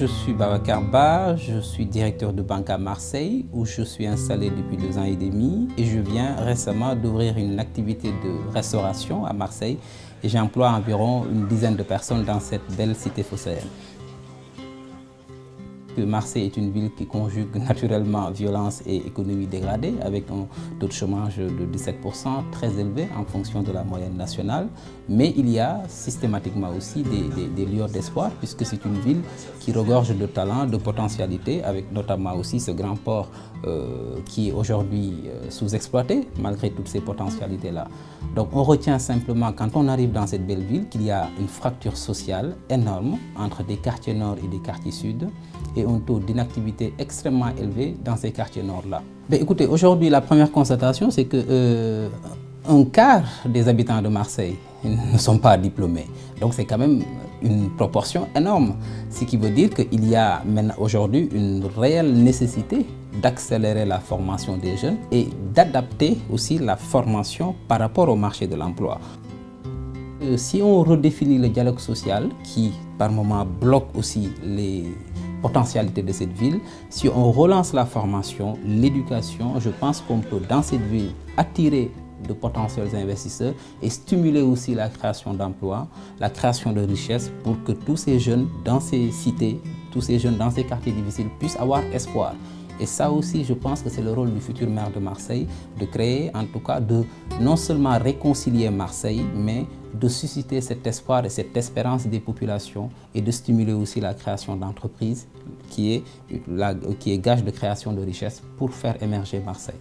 je suis Babacar Ba, je suis directeur de banque à Marseille où je suis installé depuis 2 ans et demi et je viens récemment d'ouvrir une activité de restauration à Marseille et j'emploie environ une dizaine de personnes dans cette belle cité phocéenne. Marseille est une ville qui conjugue naturellement violence et économie dégradée avec un taux de chômage de 17%, très élevé en fonction de la moyenne nationale. Mais il y a systématiquement aussi des lueurs d'espoir puisque c'est une ville qui regorge de talents, de potentialités, avec notamment aussi ce grand port qui est aujourd'hui sous-exploité malgré toutes ces potentialités-là. Donc on retient simplement quand on arrive dans cette belle ville qu'il y a une fracture sociale énorme entre des quartiers nord et des quartiers sud et un taux d'inactivité extrêmement élevé dans ces quartiers nord-là. Écoutez, aujourd'hui la première constatation c'est que un quart des habitants de Marseille ne sont pas diplômés. Donc c'est quand même une proportion énorme, ce qui veut dire qu'il y a maintenant aujourd'hui une réelle nécessité d'accélérer la formation des jeunes et d'adapter aussi la formation par rapport au marché de l'emploi. Si on redéfinit le dialogue social qui par moments bloque aussi les potentialités de cette ville, si on relance la formation, l'éducation, je pense qu'on peut dans cette ville attirer de potentiels investisseurs et stimuler aussi la création d'emplois, la création de richesses pour que tous ces jeunes dans ces cités, tous ces jeunes dans ces quartiers difficiles puissent avoir espoir. Et ça aussi, je pense que c'est le rôle du futur maire de Marseille, de créer, en tout cas, de non seulement réconcilier Marseille, mais de susciter cet espoir et cette espérance des populations et de stimuler aussi la création d'entreprises qui est gage de création de richesses pour faire émerger Marseille.